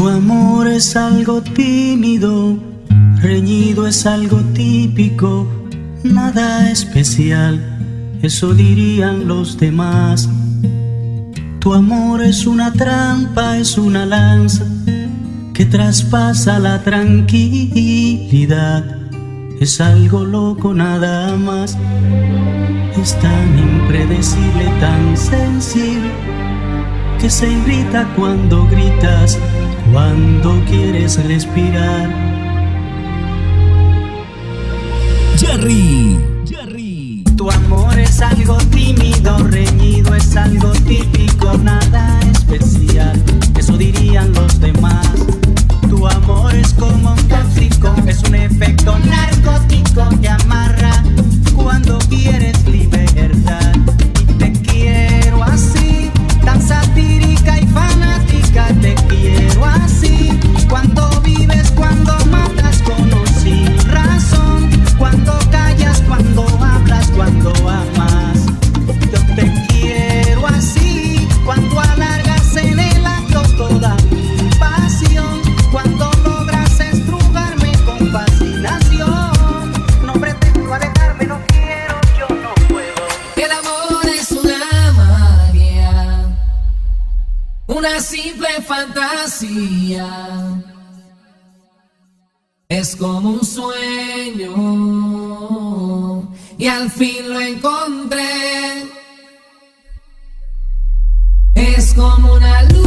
Tu amor es algo tímido, reñido es algo típico, nada especial, eso dirían los demás. Tu amor es una trampa, es una lanza que traspasa la tranquilidad. Es algo loco nada más, es tan impredecible, tan sensible, que se irrita cuando gritas, cuando quieres respirar. Jerry. Tu amor es algo tímido, reñido, es algo típico, nada especial, eso dirían los demás. Tu amor es como un tóxico, es un efecto narcótico que amarra cuando quieres libertad. Y te quiero así, tan satírica y fanática, te quiero así. Cuando vives, cuando matas con o sin razón, cuando callas, cuando hablas, cuando amas. Yo te quiero así, cuando alargas en el acto toda mi pasión, cuando logras estrujarme con fascinación. No pretendo alejarme, no quiero, yo no puedo. El amor es una magia, una simple fantasía. Es como un sueño y al fin lo encontré. Es como una luz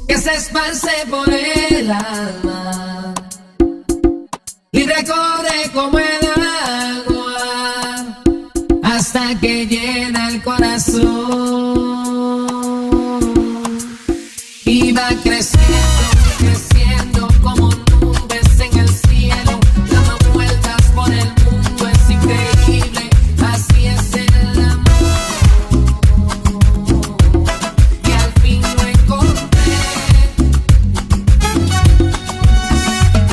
que se esparce por el alma y recorre como el agua hasta que llena el corazón y va creciendo, creciendo como nubes en el cielo, dando vueltas por el mundo, es increíble, así es el amor. Y al fin lo encontré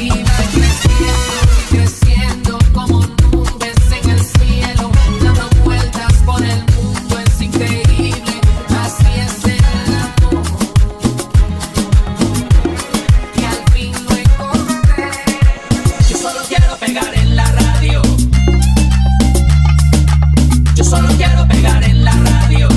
y va creciendo, creciendo como nubes en el cielo, dando vueltas por el mundo, es increíble, así es el amor. Y al fin lo encontré. Yo solo quiero pegar en la radio. Yo solo quiero pegar en la radio.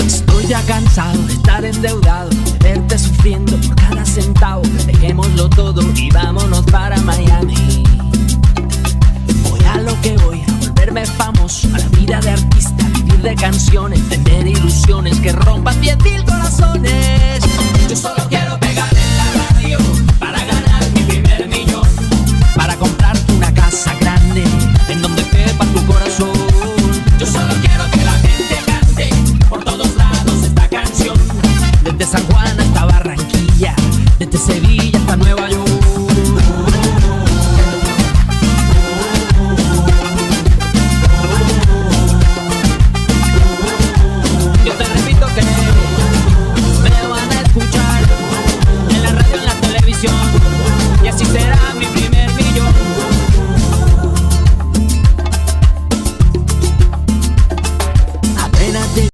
Estoy ya cansado de estar endeudado, de verte sufriendo por cada centavo. Dejémoslo todo y vámonos para Miami. Voy a lo que voy, a volverme famoso, a la vida de artista, vivir de canciones, tener ilusiones que rompan 10.000 corazones. Yo solo quiero pegar en la radio para ganar mi primer millón, para comprarte una casa grande en donde quepa tu corazón. Yo solo quiero que la gente cante por todos lados esta canción, desde San Juan hasta Barranquilla, desde Sevilla hasta Nueva York. Yo te repito que me van a escuchar en la radio, en la televisión, y así será mi primer millón. Apenas te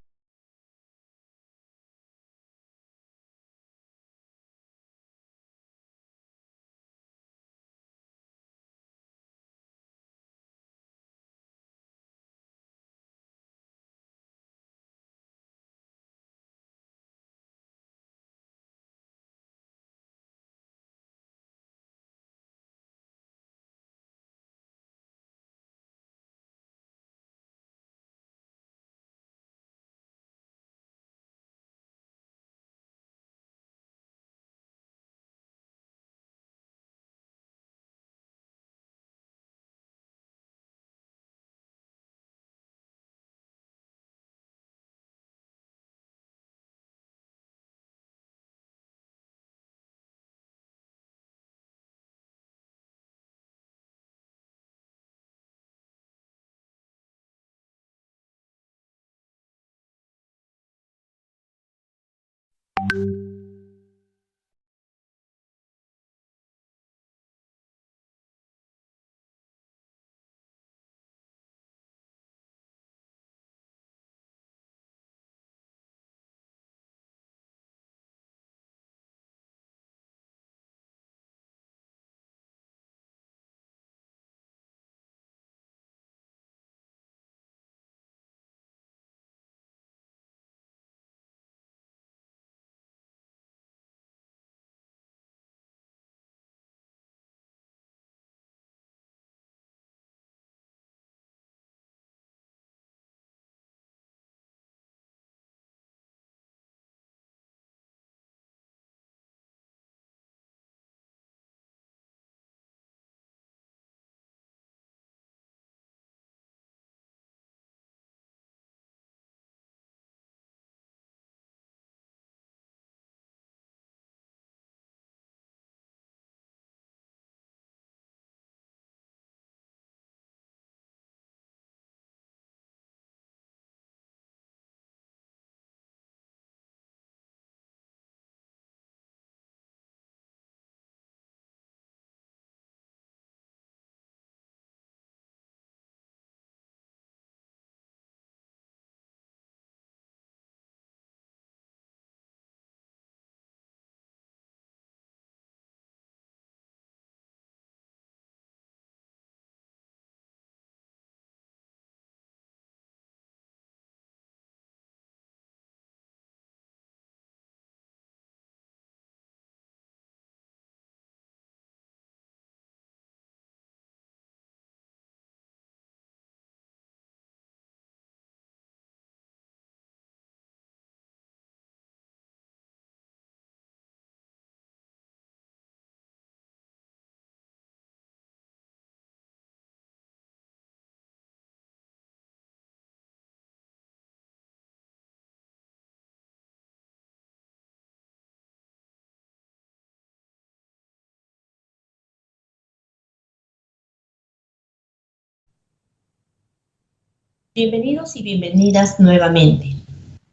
Bienvenidos y bienvenidas nuevamente.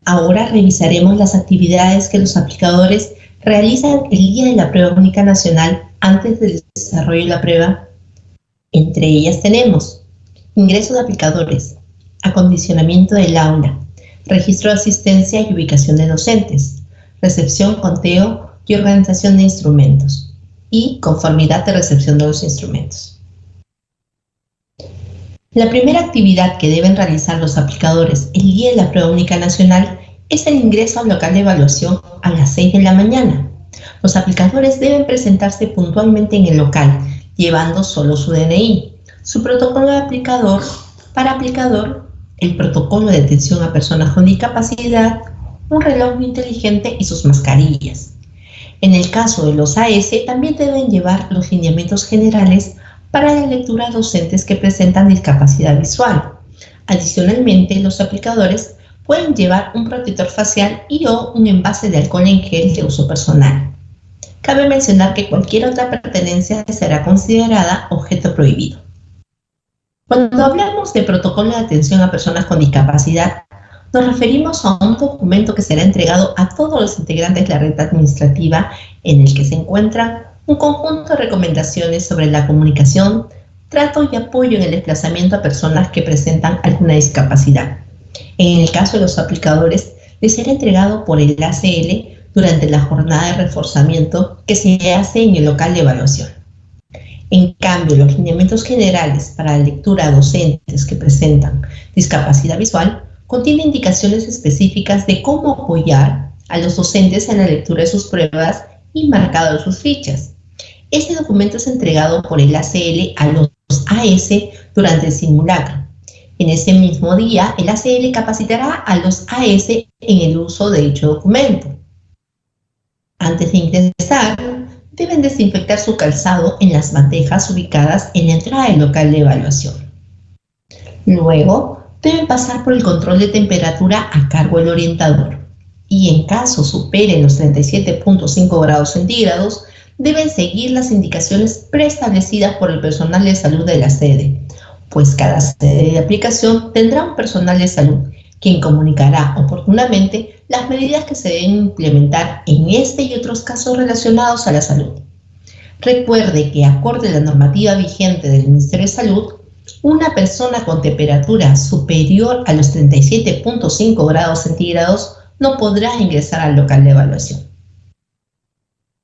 Ahora revisaremos las actividades que los aplicadores realizan el día de la prueba única nacional antes del desarrollo de la prueba. Entre ellas tenemos ingreso de aplicadores, acondicionamiento del aula, registro de asistencia y ubicación de docentes, recepción, conteo y organización de instrumentos y conformidad de recepción de los instrumentos. La primera actividad que deben realizar los aplicadores el día de la prueba única nacional es el ingreso al local de evaluación a las 6 de la mañana. Los aplicadores deben presentarse puntualmente en el local, llevando solo su DNI, su protocolo de aplicador, para aplicador, el protocolo de atención a personas con discapacidad, un reloj inteligente y sus mascarillas. En el caso de los AS, también deben llevar los lineamientos generales para la lectura a docentes que presentan discapacidad visual. Adicionalmente, los aplicadores pueden llevar un protector facial y o un envase de alcohol en gel de uso personal. Cabe mencionar que cualquier otra pertenencia será considerada objeto prohibido. Cuando hablamos de protocolo de atención a personas con discapacidad, nos referimos a un documento que será entregado a todos los integrantes de la red administrativa en el que se encuentra un conjunto de recomendaciones sobre la comunicación, trato y apoyo en el desplazamiento a personas que presentan alguna discapacidad. En el caso de los aplicadores, les será entregado por el ACL durante la jornada de reforzamiento que se hace en el local de evaluación. En cambio, los lineamientos generales para la lectura a docentes que presentan discapacidad visual contienen indicaciones específicas de cómo apoyar a los docentes en la lectura de sus pruebas y marcado sus fichas. Este documento es entregado por el ACL a los AS durante el simulacro. En ese mismo día, el ACL capacitará a los AS en el uso de dicho documento. Antes de ingresar, deben desinfectar su calzado en las bandejas ubicadas en la entrada del local de evaluación. Luego, deben pasar por el control de temperatura a cargo del orientador y en caso superen los 37.5 grados centígrados, deben seguir las indicaciones preestablecidas por el personal de salud de la sede, pues cada sede de aplicación tendrá un personal de salud quien comunicará oportunamente las medidas que se deben implementar en este y otros casos relacionados a la salud. Recuerde que, acorde a la normativa vigente del Ministerio de Salud, una persona con temperatura superior a los 37.5 grados centígrados no podrá ingresar al local de evaluación.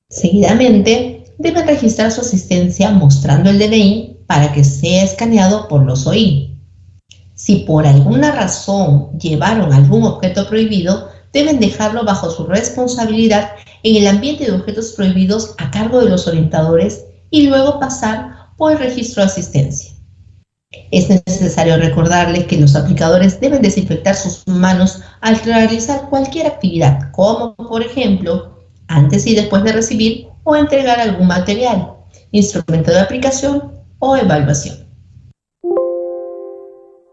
Seguidamente, deben registrar su asistencia mostrando el DNI para que sea escaneado por los OI. Si por alguna razón llevaron algún objeto prohibido, deben dejarlo bajo su responsabilidad en el ambiente de objetos prohibidos a cargo de los orientadores y luego pasar por el registro de asistencia. Es necesario recordarles que los aplicadores deben desinfectar sus manos al realizar cualquier actividad, como por ejemplo, antes y después de recibir o entregar algún material, instrumento de aplicación o evaluación.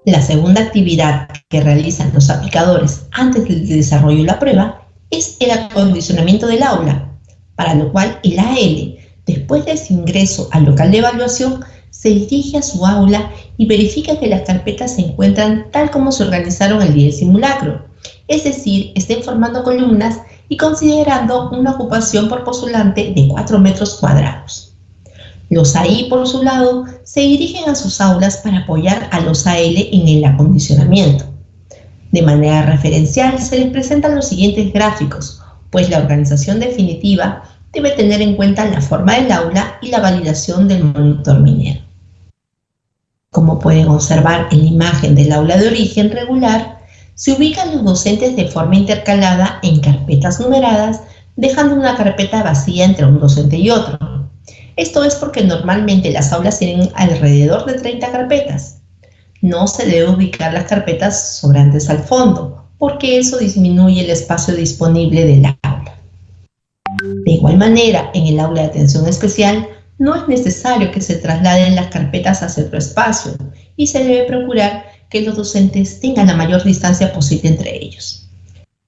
La segunda actividad que realizan los aplicadores antes del desarrollo de la prueba es el acondicionamiento del aula, para lo cual el AL, después de su ingreso al local de evaluación, se dirige a su aula y verifica que las carpetas se encuentran tal como se organizaron el día del simulacro, es decir, estén formando columnas y considerando una ocupación por postulante de 4 metros cuadrados. Los AI, por su lado, se dirigen a sus aulas para apoyar a los AL en el acondicionamiento. De manera referencial se les presentan los siguientes gráficos, pues la organización definitiva debe tener en cuenta la forma del aula y la validación del monitor minero. Como pueden observar en la imagen del aula de origen regular, se ubican los docentes de forma intercalada en carpetas numeradas, dejando una carpeta vacía entre un docente y otro. Esto es porque normalmente las aulas tienen alrededor de 30 carpetas. No se debe ubicar las carpetas sobrantes al fondo, porque eso disminuye el espacio disponible del aula. De igual manera, en el aula de atención especial, no es necesario que se trasladen las carpetas hacia otro espacio y se debe procurar que los docentes tengan la mayor distancia posible entre ellos.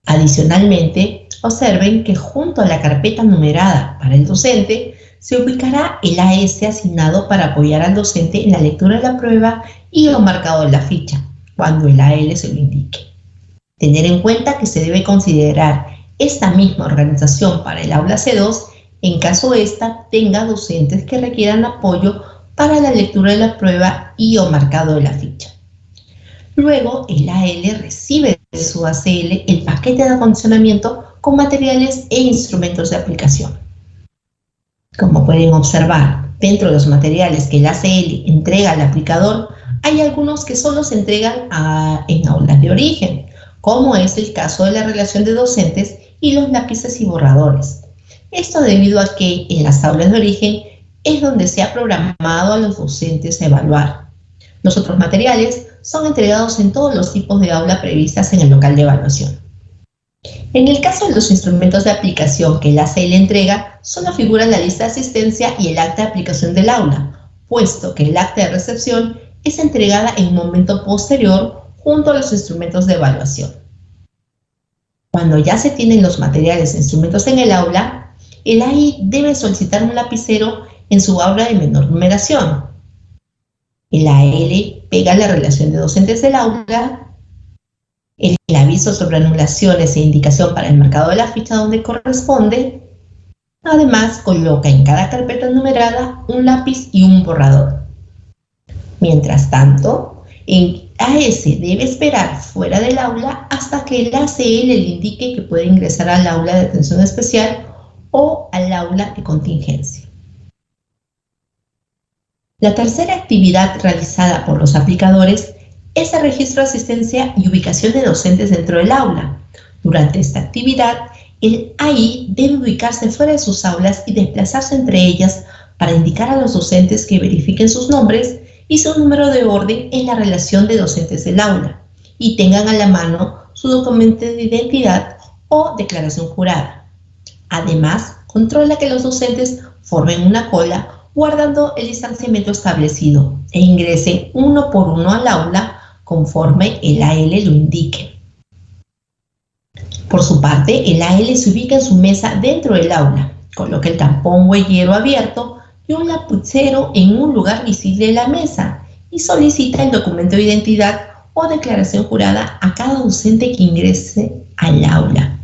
Adicionalmente, observen que junto a la carpeta numerada para el docente, se ubicará el AS asignado para apoyar al docente en la lectura de la prueba y lo marcado en la ficha, cuando el AL se lo indique. Tener en cuenta que se debe considerar esta misma organización para el aula C2 en caso ésta tenga docentes que requieran apoyo para la lectura de la prueba y o marcado de la ficha. Luego, el AL recibe de su ACL el paquete de acondicionamiento con materiales e instrumentos de aplicación. Como pueden observar, dentro de los materiales que el ACL entrega al aplicador, hay algunos que solo se entregan en aulas de origen, como es el caso de la relación de docentes y los lápices y borradores. Esto debido a que en las aulas de origen es donde se ha programado a los docentes a evaluar. Los otros materiales son entregados en todos los tipos de aula previstas en el local de evaluación. En el caso de los instrumentos de aplicación que el ACL entrega, solo figuran la lista de asistencia y el acta de aplicación del aula, puesto que el acta de recepción es entregada en un momento posterior junto a los instrumentos de evaluación. Cuando ya se tienen los materiales e instrumentos en el aula, el AI debe solicitar un lapicero en su aula de menor numeración. El AL pega la relación de docentes del aula, el aviso sobre anulaciones e indicación para el marcado de la ficha donde corresponde. Además, coloca en cada carpeta numerada un lápiz y un borrador. Mientras tanto, el AS debe esperar fuera del aula hasta que el ACL le indique que puede ingresar al aula de atención especial o al aula de contingencia. La tercera actividad realizada por los aplicadores es el registro de asistencia y ubicación de docentes dentro del aula. Durante esta actividad, el AI debe ubicarse fuera de sus aulas y desplazarse entre ellas para indicar a los docentes que verifiquen sus nombres y su número de orden en la relación de docentes del aula y tengan a la mano su documento de identidad o declaración jurada. Además, controla que los docentes formen una cola guardando el distanciamiento establecido e ingresen uno por uno al aula conforme el AL lo indique. Por su parte, el AL se ubica en su mesa dentro del aula, coloca el tampón huellero abierto y un lapicero en un lugar visible de la mesa y solicita el documento de identidad o declaración jurada a cada docente que ingrese al aula.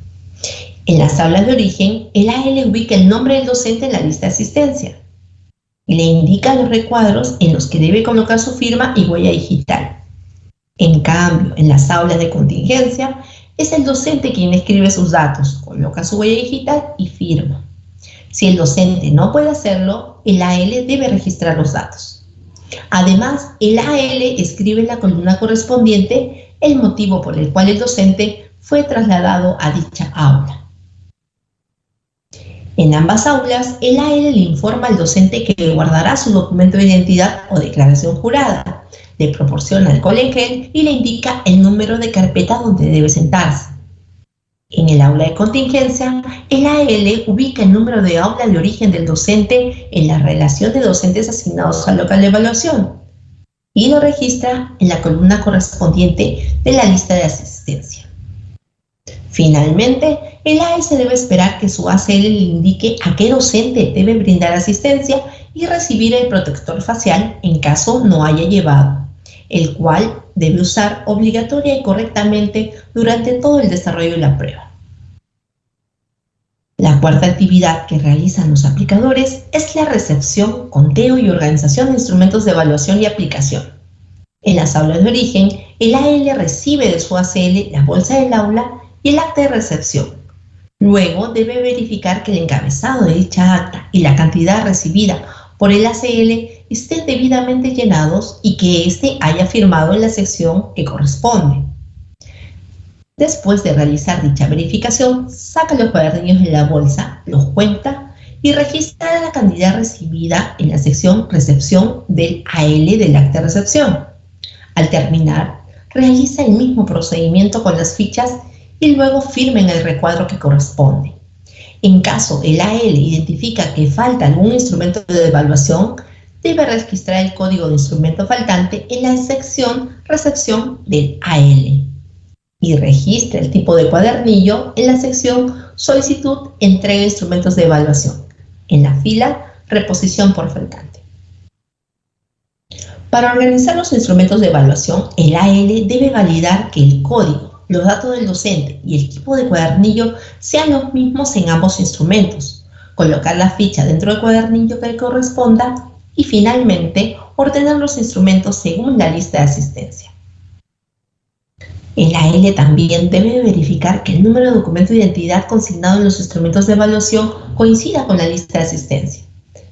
En las aulas de origen, el AL ubica el nombre del docente en la lista de asistencia y le indica los recuadros en los que debe colocar su firma y huella digital. En cambio, en las aulas de contingencia, es el docente quien escribe sus datos, coloca su huella digital y firma. Si el docente no puede hacerlo, el AL debe registrar los datos. Además, el AL escribe en la columna correspondiente el motivo por el cual el docente fue trasladado a dicha aula. En ambas aulas, el AL le informa al docente que guardará su documento de identidad o declaración jurada, le proporciona alcohol en gel y le indica el número de carpeta donde debe sentarse. En el aula de contingencia, el AL ubica el número de aula de origen del docente en la relación de docentes asignados al local de evaluación y lo registra en la columna correspondiente de la lista de asistencia. Finalmente, el AS debe esperar que su ACL le indique a qué docente debe brindar asistencia y recibir el protector facial en caso no haya llevado, el cual debe usar obligatoria y correctamente durante todo el desarrollo de la prueba. La cuarta actividad que realizan los aplicadores es la recepción, conteo y organización de instrumentos de evaluación y aplicación. En las aulas de origen, el AL recibe de su ACL la bolsa del aula y el acta de recepción. Luego debe verificar que el encabezado de dicha acta y la cantidad recibida por el ACL estén debidamente llenados y que éste haya firmado en la sección que corresponde. Después de realizar dicha verificación, saca los cuadernillos de la bolsa, los cuenta y registra la cantidad recibida en la sección recepción del AL del acta de recepción. Al terminar, realiza el mismo procedimiento con las fichas y luego firma en el recuadro que corresponde. En caso el AL identifica que falta algún instrumento de evaluación, debe registrar el código de instrumento faltante en la sección recepción del AL y registra el tipo de cuadernillo en la sección solicitud entrega de instrumentos de evaluación, en la fila reposición por faltante. Para organizar los instrumentos de evaluación, el AL debe validar que el código, los datos del docente y el tipo de cuadernillo sean los mismos en ambos instrumentos, colocar la ficha dentro del cuadernillo que le corresponda y finalmente ordenar los instrumentos según la lista de asistencia. El AL también debe verificar que el número de documento de identidad consignado en los instrumentos de evaluación coincida con la lista de asistencia.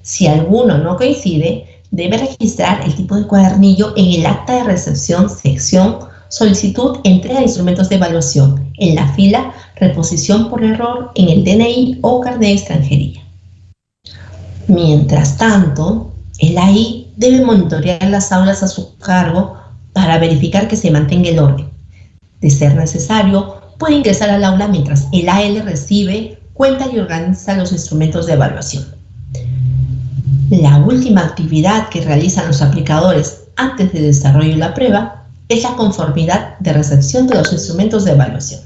Si alguno no coincide, debe registrar el tipo de cuadernillo en el acta de recepción, sección, solicitud, entrega de instrumentos de evaluación, en la fila, reposición por error en el DNI o carnet de extranjería. Mientras tanto, el AI debe monitorear las aulas a su cargo para verificar que se mantenga el orden. De ser necesario, puede ingresar al aula mientras el AL recibe, cuenta y organiza los instrumentos de evaluación. La última actividad que realizan los aplicadores antes del desarrollo de la prueba es la conformidad de recepción de los instrumentos de evaluación.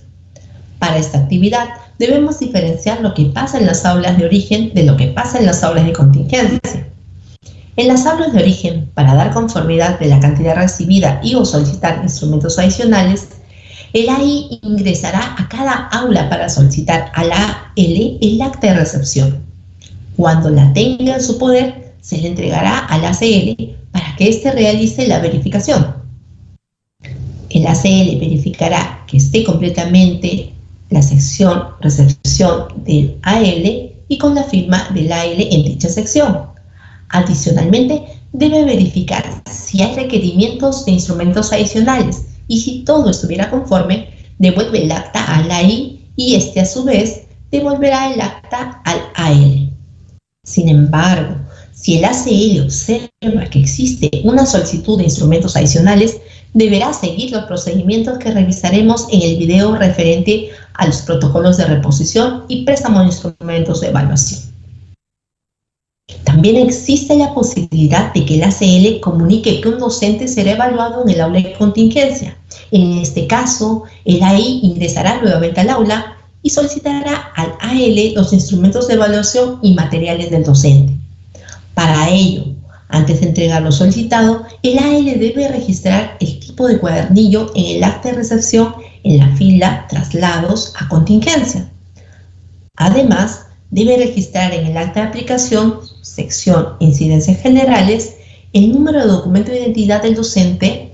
Para esta actividad debemos diferenciar lo que pasa en las aulas de origen de lo que pasa en las aulas de contingencia. En las aulas de origen, para dar conformidad de la cantidad recibida y o solicitar instrumentos adicionales, el AI ingresará a cada aula para solicitar a la AL el acta de recepción. Cuando la tenga en su poder, se le entregará al ACL para que éste realice la verificación. El ACL verificará que esté completamente la sección recepción del AL y con la firma del AL en dicha sección. Adicionalmente, debe verificar si hay requerimientos de instrumentos adicionales y si todo estuviera conforme, devuelve el acta al AI y este a su vez devolverá el acta al AL. Sin embargo, si el ACL observa que existe una solicitud de instrumentos adicionales, deberá seguir los procedimientos que revisaremos en el video referente a los protocolos de reposición y préstamo de instrumentos de evaluación. También existe la posibilidad de que el ACL comunique que un docente será evaluado en el aula de contingencia. En este caso, el AI ingresará nuevamente al aula y solicitará al AL los instrumentos de evaluación y materiales del docente. Para ello, antes de entregar lo solicitado, el AL debe registrar el tipo de cuadernillo en el acta de recepción en la fila Traslados a contingencia. Además, debe registrar en el acta de aplicación, sección Incidencias Generales, el número de documento de identidad del docente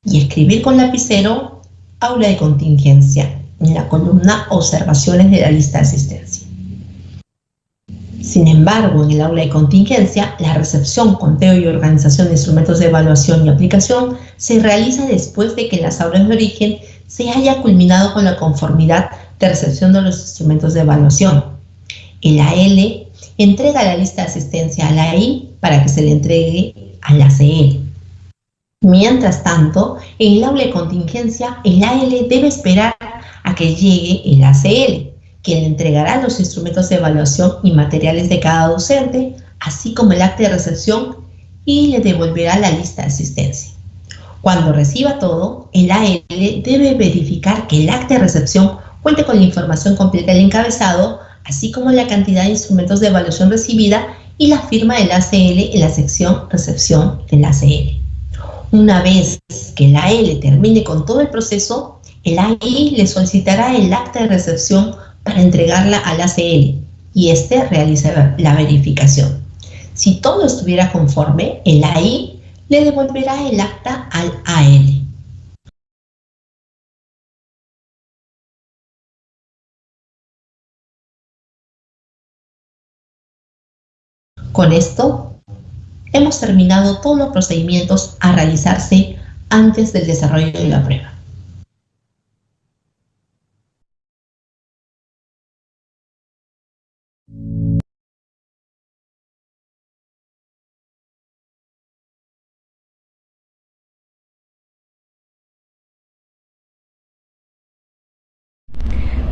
y escribir con lapicero Aula de contingencia en la columna Observaciones de la lista de asistencia. Sin embargo, en el aula de contingencia, la recepción, conteo y organización de instrumentos de evaluación y aplicación se realiza después de que en las aulas de origen se haya culminado con la conformidad de recepción de los instrumentos de evaluación. El AL entrega la lista de asistencia a la AI para que se le entregue al ACL. Mientras tanto, en el aula de contingencia, el AL debe esperar a que llegue el ACL, quien le entregará los instrumentos de evaluación y materiales de cada docente, así como el acta de recepción, y le devolverá la lista de asistencia. Cuando reciba todo, el AL debe verificar que el acta de recepción cuente con la información completa del encabezado, así como la cantidad de instrumentos de evaluación recibida y la firma del ACL en la sección recepción del ACL. Una vez que el AL termine con todo el proceso, el AI le solicitará el acta de recepción para entregarla al ACL y este realizará la verificación. Si todo estuviera conforme, el AI le devolverá el acta al AL. Con esto, hemos terminado todos los procedimientos a realizarse antes del desarrollo de la prueba.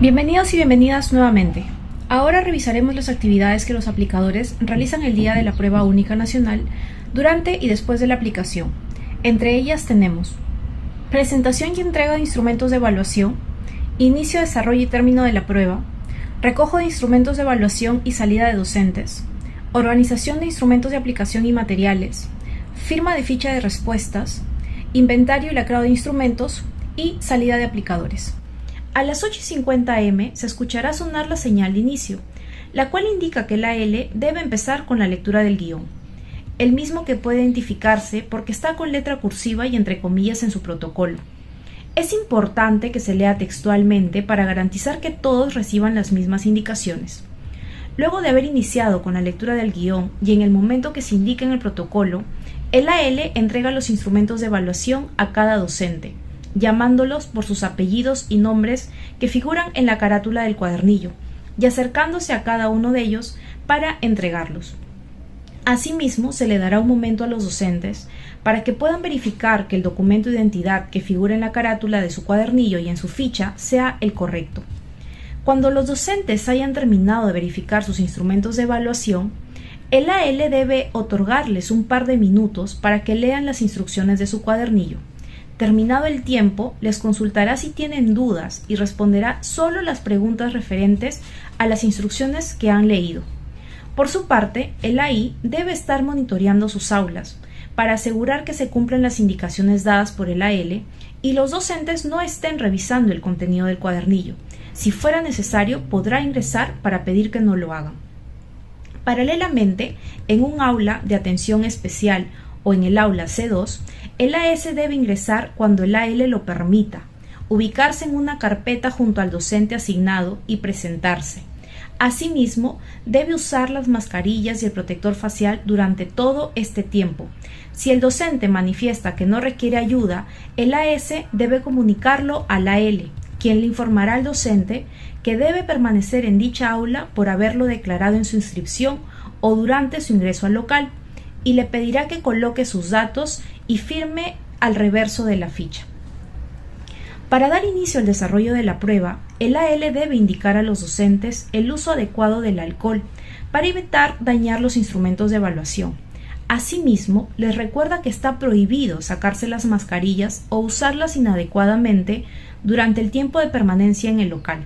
Bienvenidos y bienvenidas nuevamente. Ahora revisaremos las actividades que los aplicadores realizan el día de la prueba única nacional durante y después de la aplicación. Entre ellas tenemos presentación y entrega de instrumentos de evaluación, inicio, desarrollo y término de la prueba, recojo de instrumentos de evaluación y salida de docentes, organización de instrumentos de aplicación y materiales, firma de ficha de respuestas, inventario y lacrado de instrumentos y salida de aplicadores. A las 8:50 am se escuchará sonar la señal de inicio, la cual indica que la L debe empezar con la lectura del guión, el mismo que puede identificarse porque está con letra cursiva y entre comillas en su protocolo. Es importante que se lea textualmente para garantizar que todos reciban las mismas indicaciones. Luego de haber iniciado con la lectura del guión y en el momento que se indica en el protocolo, el AL entrega los instrumentos de evaluación a cada docente, llamándolos por sus apellidos y nombres que figuran en la carátula del cuadernillo y acercándose a cada uno de ellos para entregarlos. Asimismo, se le dará un momento a los docentes para que puedan verificar que el documento de identidad que figura en la carátula de su cuadernillo y en su ficha sea el correcto. Cuando los docentes hayan terminado de verificar sus instrumentos de evaluación, el AL debe otorgarles un par de minutos para que lean las instrucciones de su cuadernillo. Terminado el tiempo, les consultará si tienen dudas y responderá solo las preguntas referentes a las instrucciones que han leído. Por su parte, el AI debe estar monitoreando sus aulas para asegurar que se cumplen las indicaciones dadas por el AL y los docentes no estén revisando el contenido del cuadernillo. Si fuera necesario, podrá ingresar para pedir que no lo hagan. Paralelamente, en un aula de atención especial o en el aula C2, el AS debe ingresar cuando el AL lo permita, ubicarse en una carpeta junto al docente asignado y presentarse. Asimismo, debe usar las mascarillas y el protector facial durante todo este tiempo. Si el docente manifiesta que no requiere ayuda, el AS debe comunicarlo al AL, quien le informará al docente que debe permanecer en dicha aula por haberlo declarado en su inscripción o durante su ingreso al local, y le pedirá que coloque sus datos y firme al reverso de la ficha. Para dar inicio al desarrollo de la prueba, el AL debe indicar a los docentes el uso adecuado del alcohol para evitar dañar los instrumentos de evaluación. Asimismo, les recuerda que está prohibido sacarse las mascarillas o usarlas inadecuadamente durante el tiempo de permanencia en el local.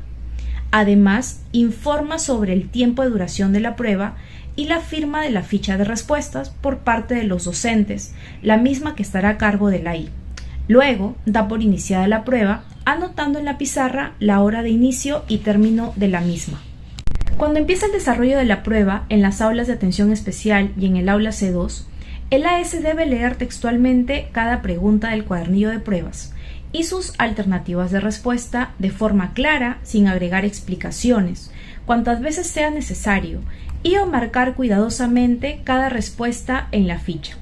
Además, informa sobre el tiempo de duración de la prueba y la firma de la ficha de respuestas por parte de los docentes, la misma que estará a cargo del AI. Luego, da por iniciada la prueba, anotando en la pizarra la hora de inicio y término de la misma. Cuando empieza el desarrollo de la prueba en las aulas de atención especial y en el aula C2, el AS debe leer textualmente cada pregunta del cuadernillo de pruebas y sus alternativas de respuesta de forma clara, sin agregar explicaciones, cuantas veces sea necesario, y o marcar cuidadosamente cada respuesta en la ficha.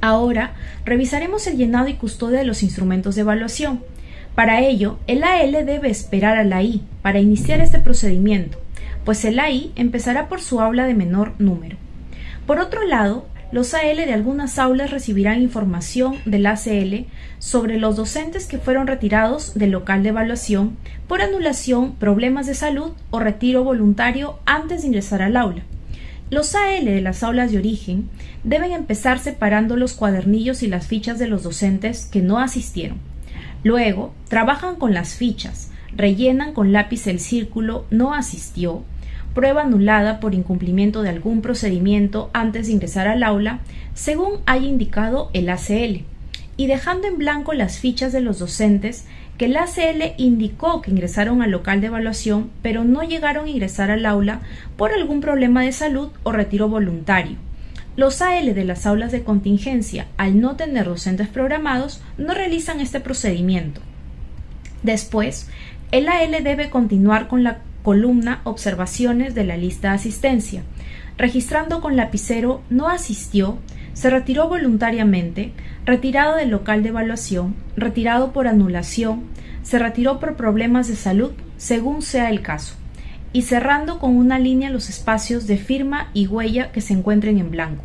Ahora, revisaremos el llenado y custodia de los instrumentos de evaluación. Para ello, el AL debe esperar al AI para iniciar este procedimiento, pues el AI empezará por su aula de menor número. Por otro lado, los AL de algunas aulas recibirán información del ACL sobre los docentes que fueron retirados del local de evaluación por anulación, problemas de salud o retiro voluntario antes de ingresar al aula. Los AL de las aulas de origen deben empezar separando los cuadernillos y las fichas de los docentes que no asistieron. Luego, trabajan con las fichas, rellenan con lápiz el círculo "no asistió", prueba anulada por incumplimiento de algún procedimiento antes de ingresar al aula, según haya indicado el ACL, y dejando en blanco las fichas de los docentes que el ACL indicó que ingresaron al local de evaluación pero no llegaron a ingresar al aula por algún problema de salud o retiro voluntario. Los AL de las aulas de contingencia, al no tener docentes programados, no realizan este procedimiento. Después, el AL debe continuar con la columna Observaciones de la lista de asistencia, registrando con lapicero "no asistió", "se retiró voluntariamente", "retirado del local de evaluación", "retirado por anulación", "se retiró por problemas de salud", según sea el caso, y cerrando con una línea los espacios de firma y huella que se encuentren en blanco.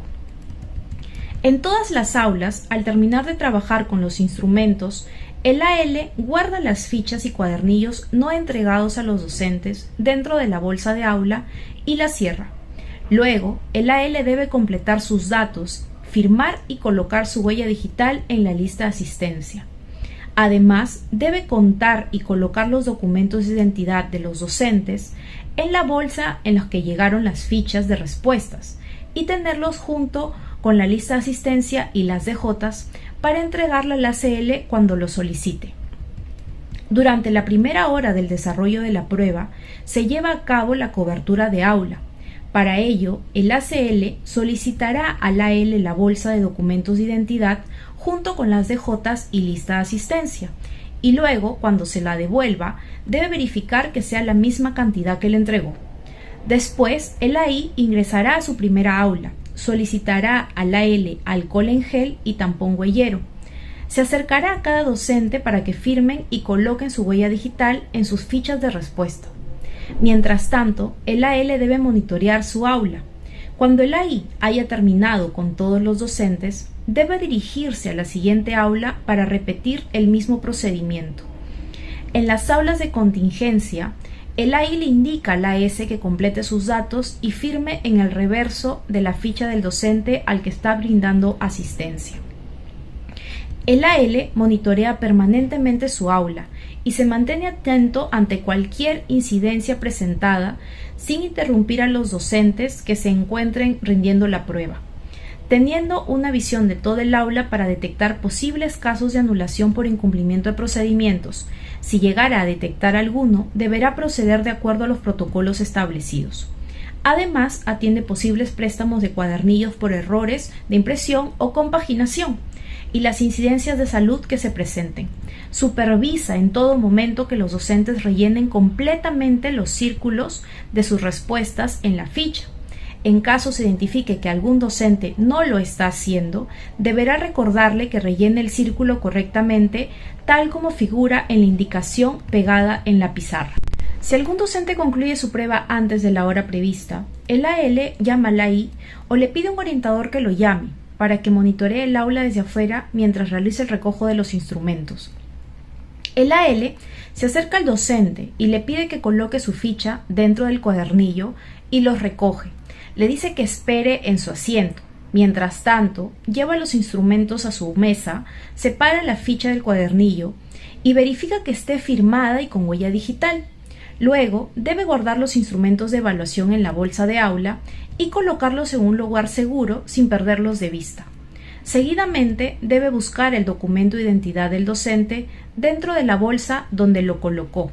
En todas las aulas, al terminar de trabajar con los instrumentos, el AL guarda las fichas y cuadernillos no entregados a los docentes dentro de la bolsa de aula y la cierra. Luego, el AL debe completar sus datos, firmar y colocar su huella digital en la lista de asistencia. Además, debe contar y colocar los documentos de identidad de los docentes en la bolsa en la que llegaron las fichas de respuestas y tenerlos junto con la lista de asistencia y las DJs para entregarla al ACL cuando lo solicite. Durante la primera hora del desarrollo de la prueba se lleva a cabo la cobertura de aula. Para ello, el ACL solicitará al AL la bolsa de documentos de identidad junto con las DJs y lista de asistencia, y luego, cuando se la devuelva, debe verificar que sea la misma cantidad que le entregó. Después, el AI ingresará a su primera aula, solicitará al AL alcohol en gel y tampón huellero. Se acercará a cada docente para que firmen y coloquen su huella digital en sus fichas de respuesta. Mientras tanto, el AL debe monitorear su aula. Cuando el AI haya terminado con todos los docentes, debe dirigirse a la siguiente aula para repetir el mismo procedimiento. En las aulas de contingencia, el AI le indica al AS que complete sus datos y firme en el reverso de la ficha del docente al que está brindando asistencia. El AL monitorea permanentemente su aula y se mantiene atento ante cualquier incidencia presentada sin interrumpir a los docentes que se encuentren rindiendo la prueba, teniendo una visión de todo el aula para detectar posibles casos de anulación por incumplimiento de procedimientos. Si llegara a detectar alguno, deberá proceder de acuerdo a los protocolos establecidos. Además, atiende posibles préstamos de cuadernillos por errores de impresión o compaginación y las incidencias de salud que se presenten. Supervisa en todo momento que los docentes rellenen completamente los círculos de sus respuestas en la ficha. En caso se identifique que algún docente no lo está haciendo, deberá recordarle que rellene el círculo correctamente, tal como figura en la indicación pegada en la pizarra. Si algún docente concluye su prueba antes de la hora prevista, el AL llama al AI o le pide a un orientador que lo llame para que monitoree el aula desde afuera mientras realiza el recojo de los instrumentos. El AL se acerca al docente y le pide que coloque su ficha dentro del cuadernillo y los recoge. Le dice que espere en su asiento. Mientras tanto, lleva los instrumentos a su mesa, separa la ficha del cuadernillo y verifica que esté firmada y con huella digital. Luego, debe guardar los instrumentos de evaluación en la bolsa de aula y colocarlos en un lugar seguro sin perderlos de vista. Seguidamente, debe buscar el documento de identidad del docente dentro de la bolsa donde lo colocó,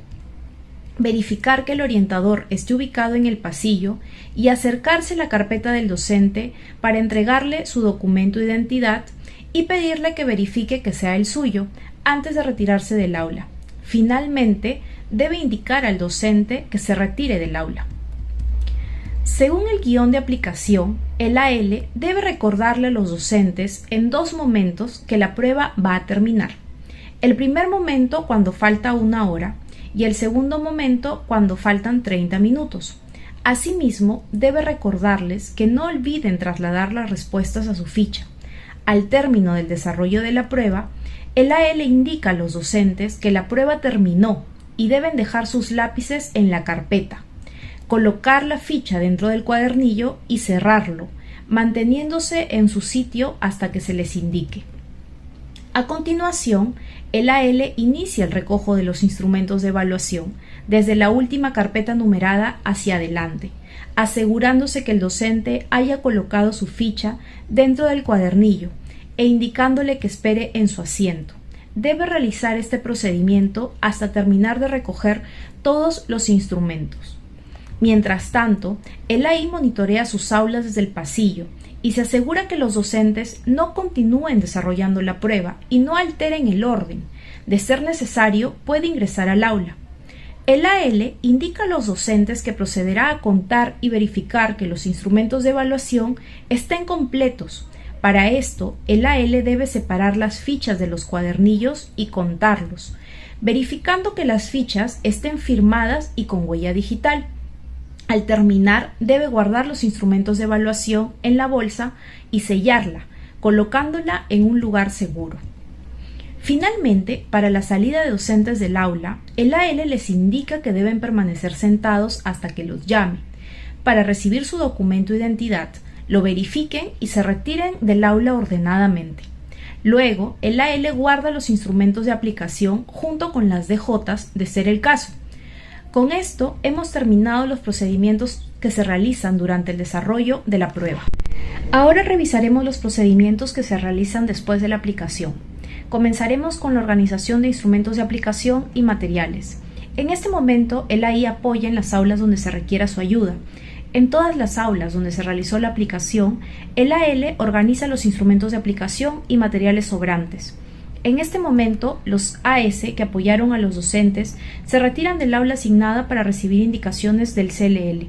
verificar que el orientador esté ubicado en el pasillo y acercarse a la carpeta del docente para entregarle su documento de identidad y pedirle que verifique que sea el suyo antes de retirarse del aula. Finalmente, debe indicar al docente que se retire del aula. Según el guión de aplicación, el AL debe recordarle a los docentes en dos momentos que la prueba va a terminar. El primer momento cuando falta una hora y el segundo momento cuando faltan 30 minutos. Asimismo, debe recordarles que no olviden trasladar las respuestas a su ficha. Al término del desarrollo de la prueba, el AL indica a los docentes que la prueba terminó y deben dejar sus lápices en la carpeta, colocar la ficha dentro del cuadernillo y cerrarlo, manteniéndose en su sitio hasta que se les indique. A continuación, el AL inicia el recojo de los instrumentos de evaluación desde la última carpeta numerada hacia adelante, asegurándose que el docente haya colocado su ficha dentro del cuadernillo e indicándole que espere en su asiento. Debe realizar este procedimiento hasta terminar de recoger todos los instrumentos. Mientras tanto, el AI monitorea sus aulas desde el pasillo y se asegura que los docentes no continúen desarrollando la prueba y no alteren el orden. De ser necesario, puede ingresar al aula. El AL indica a los docentes que procederá a contar y verificar que los instrumentos de evaluación estén completos. Para esto, el AL debe separar las fichas de los cuadernillos y contarlos, verificando que las fichas estén firmadas y con huella digital. Al terminar, debe guardar los instrumentos de evaluación en la bolsa y sellarla, colocándola en un lugar seguro. Finalmente, para la salida de docentes del aula, el AL les indica que deben permanecer sentados hasta que los llame, para recibir su documento de identidad, lo verifiquen y se retiren del aula ordenadamente. Luego, el AL guarda los instrumentos de aplicación junto con las DJs, de ser el caso. Con esto hemos terminado los procedimientos que se realizan durante el desarrollo de la prueba. Ahora revisaremos los procedimientos que se realizan después de la aplicación. Comenzaremos con la organización de instrumentos de aplicación y materiales. En este momento, el AI apoya en las aulas donde se requiera su ayuda. En todas las aulas donde se realizó la aplicación, el AL organiza los instrumentos de aplicación y materiales sobrantes. En este momento, los AS que apoyaron a los docentes se retiran del aula asignada para recibir indicaciones del CLL.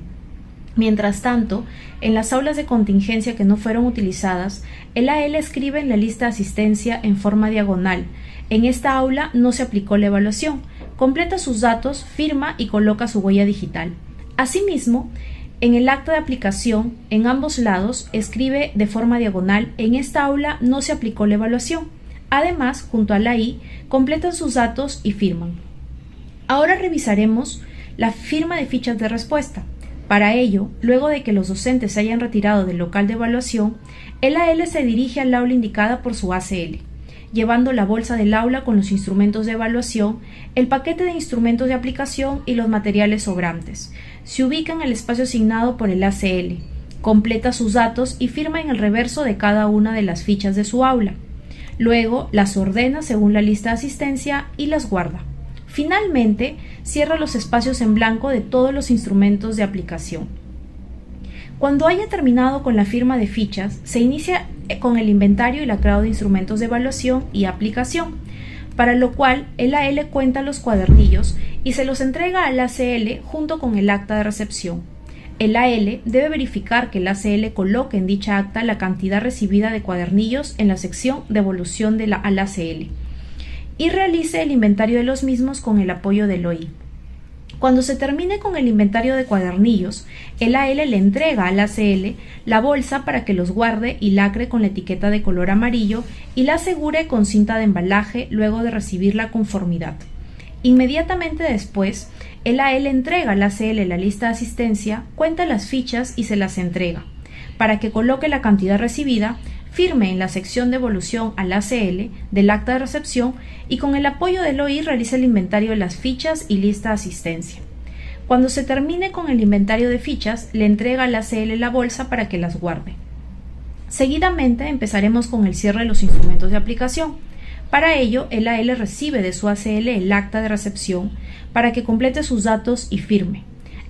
Mientras tanto, en las aulas de contingencia que no fueron utilizadas, el AL escribe en la lista de asistencia en forma diagonal. En esta aula no se aplicó la evaluación. Completa sus datos, firma y coloca su huella digital. Asimismo, en el acta de aplicación, en ambos lados, escribe de forma diagonal: en esta aula no se aplicó la evaluación. Además, junto a la I, completan sus datos y firman. Ahora revisaremos la firma de fichas de respuesta. Para ello, luego de que los docentes se hayan retirado del local de evaluación, el AL se dirige al aula indicada por su ACL, llevando la bolsa del aula con los instrumentos de evaluación, el paquete de instrumentos de aplicación y los materiales sobrantes. Se ubica en el espacio asignado por el ACL, completa sus datos y firma en el reverso de cada una de las fichas de su aula. Luego las ordena según la lista de asistencia y las guarda. Finalmente, cierra los espacios en blanco de todos los instrumentos de aplicación. Cuando haya terminado con la firma de fichas, se inicia con el inventario y lacrado de instrumentos de evaluación y aplicación, para lo cual el AL cuenta los cuadernillos y se los entrega al ACL junto con el acta de recepción. El AL debe verificar que el ACL coloque en dicha acta la cantidad recibida de cuadernillos en la sección devolución al ACL y realice el inventario de los mismos con el apoyo del OI. Cuando se termine con el inventario de cuadernillos, el AL le entrega al ACL la bolsa para que los guarde y lacre con la etiqueta de color amarillo y la asegure con cinta de embalaje luego de recibir la conformidad. Inmediatamente después, el AL entrega al ACL la lista de asistencia, cuenta las fichas y se las entrega, para que coloque la cantidad recibida, firme en la sección de devolución al ACL del acta de recepción y con el apoyo del OI realice el inventario de las fichas y lista de asistencia. Cuando se termine con el inventario de fichas, le entrega al ACL la bolsa para que las guarde. Seguidamente empezaremos con el cierre de los instrumentos de aplicación. Para ello, el AL recibe de su ACL el acta de recepción para que complete sus datos y firme.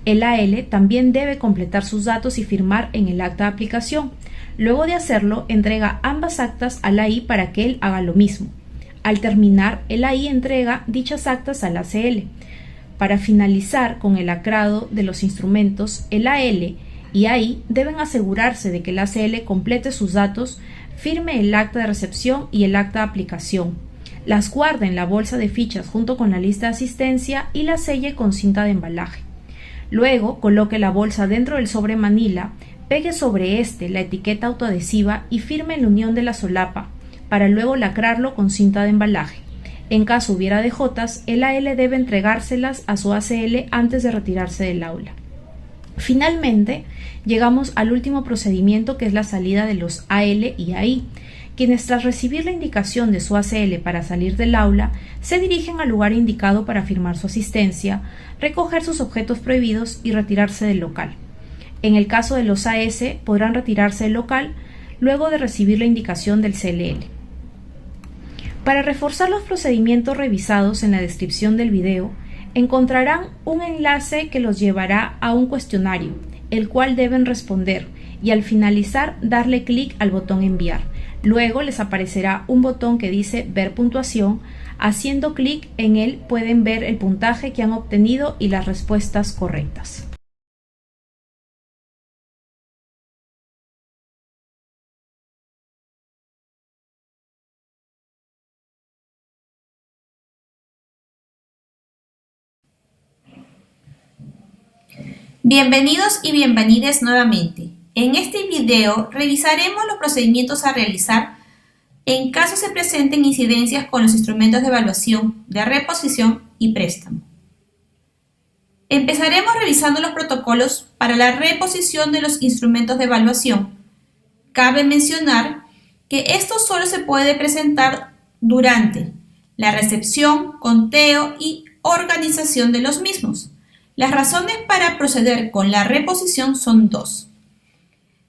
El AL también debe completar sus datos y firmar en el acta de aplicación. Luego de hacerlo, entrega ambas actas al AI para que él haga lo mismo. Al terminar, el AI entrega dichas actas al ACL. Para finalizar con el lacrado de los instrumentos, el AL y AI deben asegurarse de que el ACL complete sus datos, firme el acta de recepción y el acta de aplicación, las guarde en la bolsa de fichas junto con la lista de asistencia y la selle con cinta de embalaje. Luego coloque la bolsa dentro del sobre manila, pegue sobre este la etiqueta autoadhesiva y firme en la unión de la solapa, para luego lacrarlo con cinta de embalaje. En caso hubiera DJs, el AL debe entregárselas a su ACL antes de retirarse del aula. Finalmente, llegamos al último procedimiento, que es la salida de los AL y AI, quienes tras recibir la indicación de su ACL para salir del aula, se dirigen al lugar indicado para firmar su asistencia, recoger sus objetos prohibidos y retirarse del local. En el caso de los AS, podrán retirarse del local luego de recibir la indicación del CLL. Para reforzar los procedimientos revisados en la descripción del video, encontrarán un enlace que los llevará a un cuestionario, el cual deben responder, y al finalizar darle clic al botón enviar. Luego les aparecerá un botón que dice ver puntuación. Haciendo clic en él pueden ver el puntaje que han obtenido y las respuestas correctas. Bienvenidos y bienvenidas nuevamente. En este video revisaremos los procedimientos a realizar en caso se presenten incidencias con los instrumentos de evaluación, de reposición y préstamo. Empezaremos revisando los protocolos para la reposición de los instrumentos de evaluación. Cabe mencionar que esto solo se puede presentar durante la recepción, conteo y organización de los mismos. Las razones para proceder con la reposición son dos.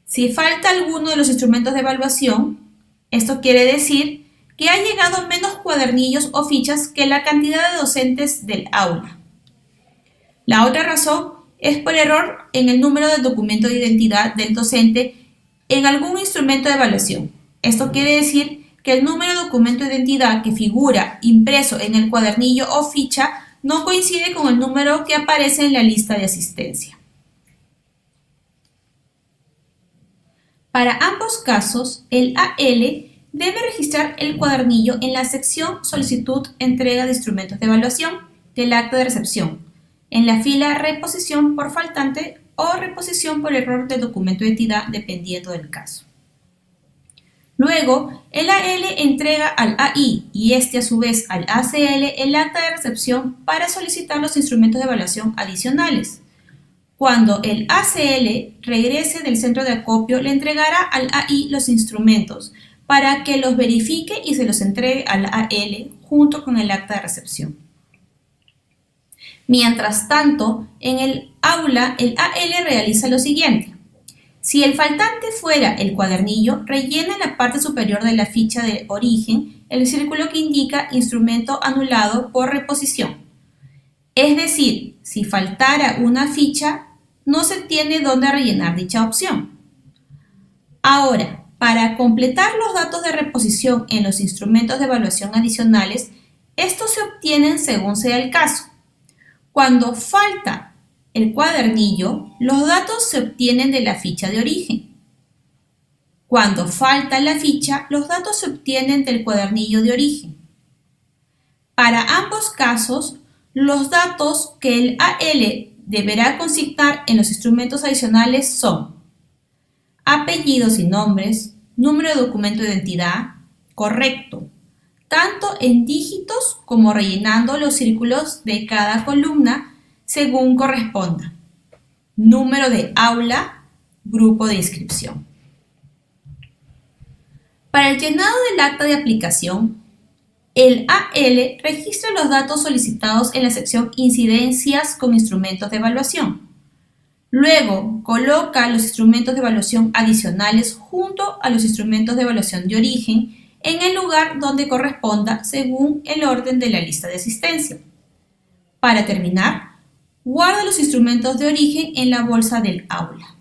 Si falta alguno de los instrumentos de evaluación, esto quiere decir que ha llegado menos cuadernillos o fichas que la cantidad de docentes del aula. La otra razón es por error en el número del documento de identidad del docente en algún instrumento de evaluación. Esto quiere decir que el número de documento de identidad que figura impreso en el cuadernillo o ficha no coincide con el número que aparece en la lista de asistencia. Para ambos casos, el AL debe registrar el cuadernillo en la sección Solicitud Entrega de Instrumentos de Evaluación del acta de recepción, en la fila Reposición por faltante o Reposición por error de documento de identidad, dependiendo del caso. Luego, el AL entrega al AI y este a su vez al ACL el acta de recepción para solicitar los instrumentos de evaluación adicionales. Cuando el ACL regrese del centro de acopio, le entregará al AI los instrumentos para que los verifique y se los entregue al AL junto con el acta de recepción. Mientras tanto, en el aula, el AL realiza lo siguiente. Si el faltante fuera el cuadernillo, rellena en la parte superior de la ficha de origen el círculo que indica instrumento anulado por reposición. Es decir, si faltara una ficha, no se tiene dónde rellenar dicha opción. Ahora, para completar los datos de reposición en los instrumentos de evaluación adicionales, estos se obtienen según sea el caso. Cuando falta el cuadernillo, los datos se obtienen de la ficha de origen. Cuando falta la ficha, los datos se obtienen del cuadernillo de origen. Para ambos casos, los datos que el AL deberá consignar en los instrumentos adicionales son apellidos y nombres, número de documento de identidad, correcto, tanto en dígitos como rellenando los círculos de cada columna según corresponda, número de aula, grupo de inscripción. Para el llenado del acta de aplicación, el AL registra los datos solicitados en la sección Incidencias con instrumentos de evaluación. Luego, coloca los instrumentos de evaluación adicionales junto a los instrumentos de evaluación de origen en el lugar donde corresponda según el orden de la lista de asistencia. Para terminar, guarda los instrumentos de origen en la bolsa del aula.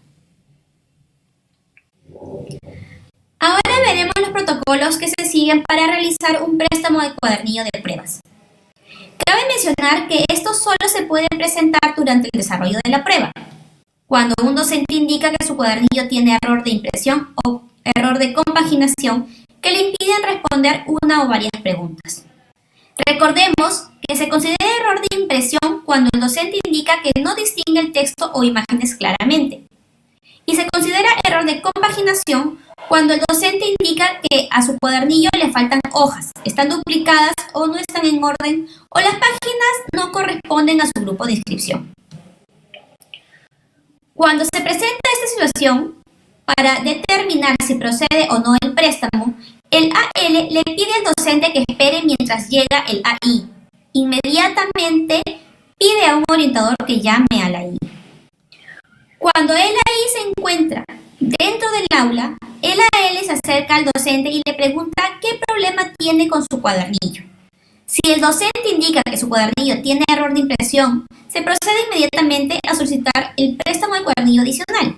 Ahora veremos los protocolos que se siguen para realizar un préstamo de cuadernillo de pruebas. Cabe mencionar que esto solo se puede presentar durante el desarrollo de la prueba, cuando un docente indica que su cuadernillo tiene error de impresión o error de compaginación que le impiden responder una o varias preguntas. Recordemos que se considera error de impresión cuando el docente indica que no distingue el texto o imágenes claramente. Y se considera error de compaginación cuando el docente indica que a su cuadernillo le faltan hojas, están duplicadas o no están en orden o las páginas no corresponden a su grupo de inscripción. Cuando se presenta esta situación, para determinar si procede o no el préstamo, el AL le pide al docente que espere mientras llega el AI. Inmediatamente pide a un orientador que llame al AI. Cuando el AI se encuentra dentro del aula, el AL se acerca al docente y le pregunta qué problema tiene con su cuadernillo. Si el docente indica que su cuadernillo tiene error de impresión, se procede inmediatamente a solicitar el préstamo de cuadernillo adicional.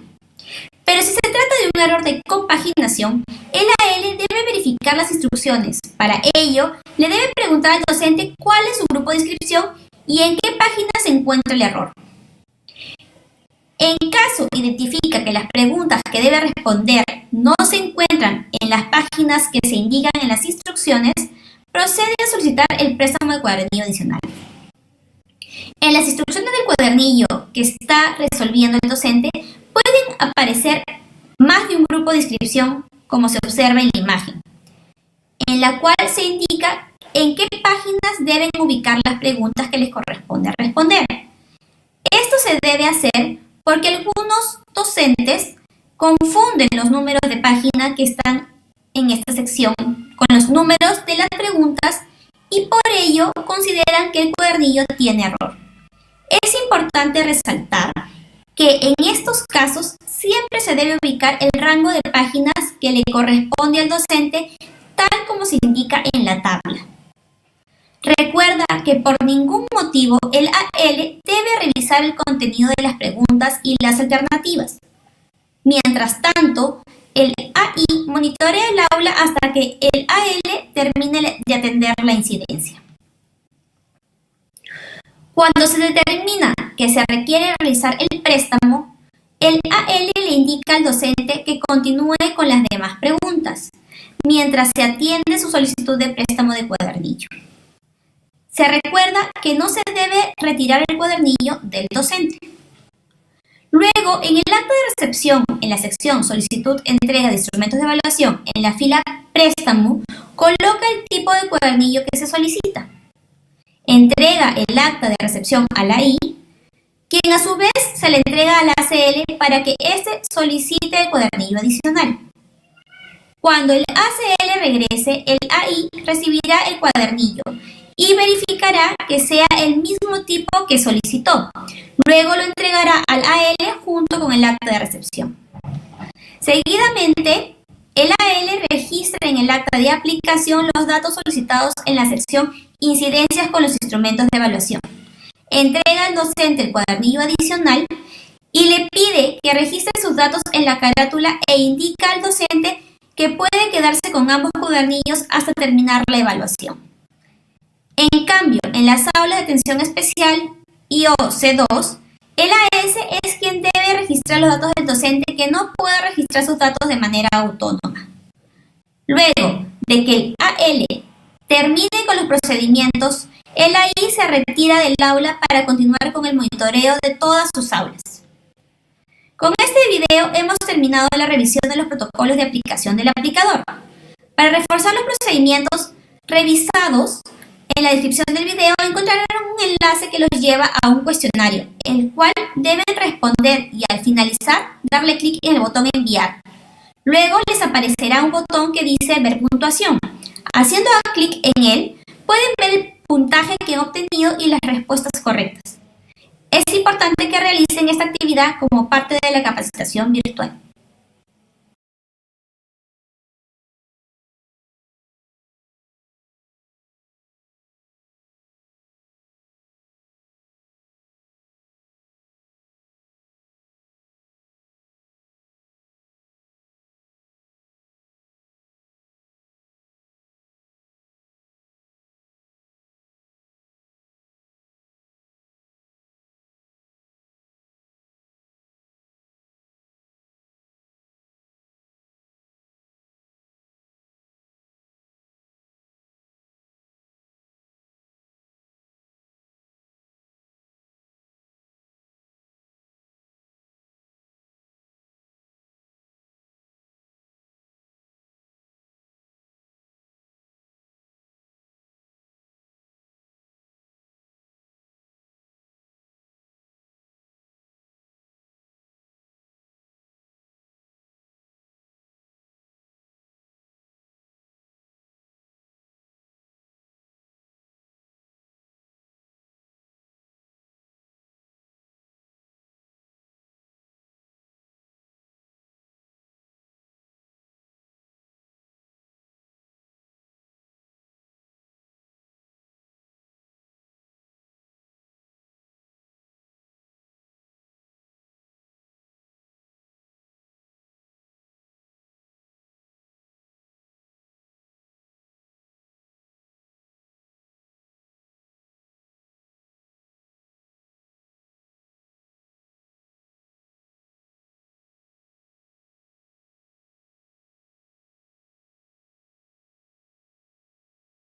Pero si se trata de un error de compaginación, el AL debe verificar las instrucciones. Para ello, le debe preguntar al docente cuál es su grupo de inscripción y en qué página se encuentra el error. En caso identifica que las preguntas que debe responder no se encuentran en las páginas que se indican en las instrucciones, procede a solicitar el préstamo de cuadernillo adicional. En las instrucciones del cuadernillo que está resolviendo el docente, pueden aparecer más de un grupo de inscripción, como se observa en la imagen, en la cual se indica en qué páginas deben ubicar las preguntas que les corresponde responder. Esto se debe hacer porque algunos docentes confunden los números de página que están en esta sección con los números de las preguntas y por ello consideran que el cuadernillo tiene error. Es importante resaltar que en estos casos siempre se debe ubicar verificar el rango de páginas que le corresponde al docente, tal como se indica en la tabla. Recuerda que por ningún motivo el AL debe revisar el contenido de las preguntas y las alternativas. Mientras tanto, el AI monitorea el aula hasta que el AL termine de atender la incidencia. Cuando se determina que se requiere realizar el préstamo, el AL le indica al docente que continúe con las demás preguntas, mientras se atiende su solicitud de préstamo de cuadernillo. Se recuerda que no se debe retirar el cuadernillo del docente. Luego, en el acta de recepción, en la sección Solicitud Entrega de Instrumentos de Evaluación, en la fila Préstamo, coloca el tipo de cuadernillo que se solicita. Entrega el acta de recepción a la I, quien a su vez se le entrega a la ACL para que éste solicite el cuadernillo adicional. Cuando el ACL regrese, el AI recibirá el cuadernillo y verificará que sea el mismo tipo que solicitó. Luego lo entregará al AL junto con el acta de recepción. Seguidamente, el AL registra en el acta de aplicación los datos solicitados en la sección Incidencias con los instrumentos de evaluación. Entrega al docente el cuadernillo adicional y le pide que registre sus datos en la carátula e indica al docente que puede quedarse con ambos cuadernillos hasta terminar la evaluación. En cambio, en las aulas de atención especial IOC2, el AS es quien debe registrar los datos del docente que no puede registrar sus datos de manera autónoma. Luego de que el AL termine con los procedimientos, el AI se retira del aula para continuar con el monitoreo de todas sus aulas. Con este video hemos terminado la revisión de los protocolos de aplicación del aplicador. Para reforzar los procedimientos revisados, en la descripción del video encontrarán un enlace que los lleva a un cuestionario, el cual deben responder y al finalizar darle clic en el botón enviar. Luego les aparecerá un botón que dice ver puntuación. Haciendo clic en él, pueden ver el puntaje que han obtenido y las respuestas correctas. Es importante que realicen esta actividad como parte de la capacitación virtual.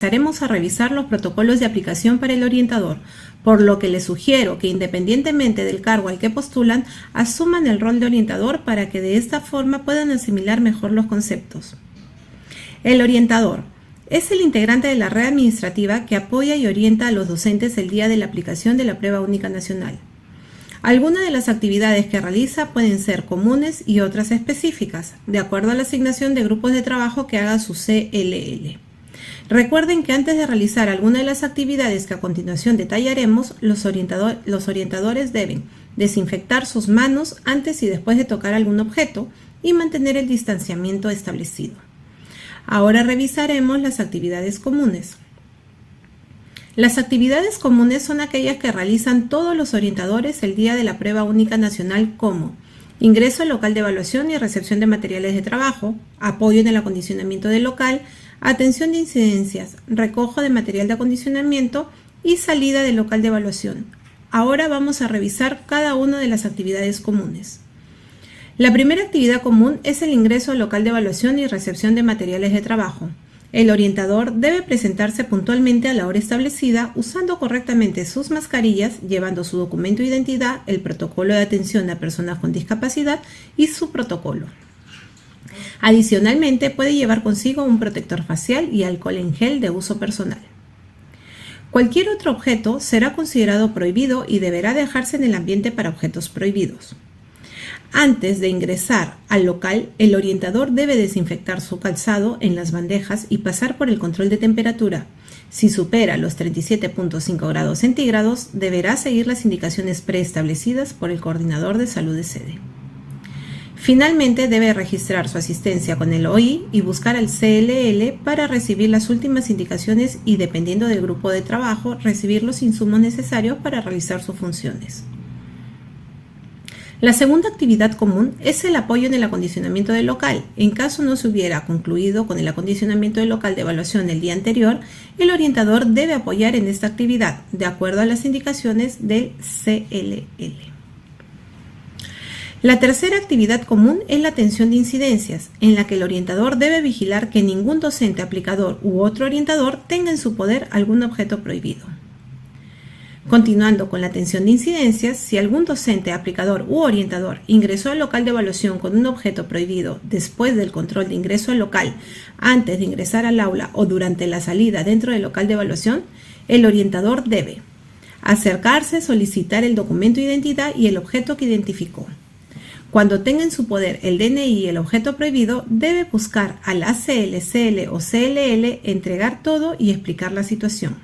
Comenzaremos a revisar los protocolos de aplicación para el orientador, por lo que les sugiero que independientemente del cargo al que postulan, asuman el rol de orientador para que de esta forma puedan asimilar mejor los conceptos. El orientador es el integrante de la red administrativa que apoya y orienta a los docentes el día de la aplicación de la Prueba Única Nacional. Algunas de las actividades que realiza pueden ser comunes y otras específicas, de acuerdo a la asignación de grupos de trabajo que haga su CLL. Recuerden que antes de realizar alguna de las actividades que a continuación detallaremos, los orientadores deben desinfectar sus manos antes y después de tocar algún objeto y mantener el distanciamiento establecido. Ahora revisaremos las actividades comunes. Las actividades comunes son aquellas que realizan todos los orientadores el día de la prueba única nacional, como ingreso al local de evaluación y recepción de materiales de trabajo, apoyo en el acondicionamiento del local, atención de incidencias, recojo de material de acondicionamiento y salida del local de evaluación. Ahora vamos a revisar cada una de las actividades comunes. La primera actividad común es el ingreso al local de evaluación y recepción de materiales de trabajo. El orientador debe presentarse puntualmente a la hora establecida usando correctamente sus mascarillas, llevando su documento de identidad, el protocolo de atención a personas con discapacidad y su protocolo. Adicionalmente, puede llevar consigo un protector facial y alcohol en gel de uso personal. Cualquier otro objeto será considerado prohibido y deberá dejarse en el ambiente para objetos prohibidos. Antes de ingresar al local, el orientador debe desinfectar su calzado en las bandejas y pasar por el control de temperatura. Si supera los 37.5 grados centígrados, deberá seguir las indicaciones preestablecidas por el coordinador de salud de sede. Finalmente, debe registrar su asistencia con el OI y buscar al CLL para recibir las últimas indicaciones y, dependiendo del grupo de trabajo, recibir los insumos necesarios para realizar sus funciones. La segunda actividad común es el apoyo en el acondicionamiento del local. En caso no se hubiera concluido con el acondicionamiento del local de evaluación el día anterior, el orientador debe apoyar en esta actividad, de acuerdo a las indicaciones del CLL. La tercera actividad común es la atención de incidencias, en la que el orientador debe vigilar que ningún docente, aplicador u otro orientador tenga en su poder algún objeto prohibido. Continuando con la atención de incidencias, si algún docente, aplicador u orientador ingresó al local de evaluación con un objeto prohibido después del control de ingreso al local, antes de ingresar al aula o durante la salida dentro del local de evaluación, el orientador debe acercarse, solicitar el documento de identidad y el objeto que identificó. Cuando tenga en su poder el DNI y el objeto prohibido, debe buscar al ACL, CL o CLL, entregar todo y explicar la situación.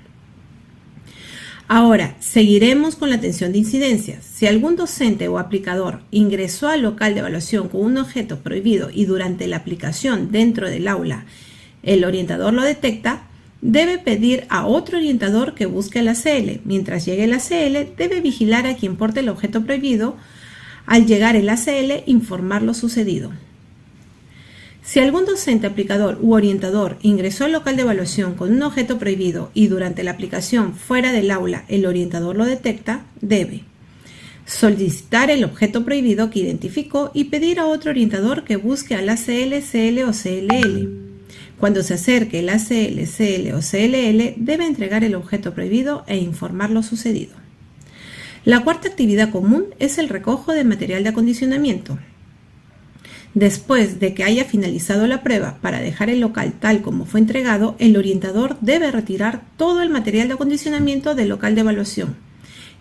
Ahora, seguiremos con la atención de incidencias. Si algún docente o aplicador ingresó al local de evaluación con un objeto prohibido y durante la aplicación dentro del aula el orientador lo detecta, debe pedir a otro orientador que busque el ACL. Mientras llegue el ACL, debe vigilar a quien porte el objeto prohibido. Al llegar el ACL, informar lo sucedido. Si algún docente, aplicador u orientador ingresó al local de evaluación con un objeto prohibido y durante la aplicación fuera del aula el orientador lo detecta, debe solicitar el objeto prohibido que identificó y pedir a otro orientador que busque al ACL, CL o CLL. Cuando se acerque el ACL, CL o CLL, debe entregar el objeto prohibido e informar lo sucedido. La cuarta actividad común es el recojo de material de acondicionamiento. Después de que haya finalizado la prueba para dejar el local tal como fue entregado, el orientador debe retirar todo el material de acondicionamiento del local de evaluación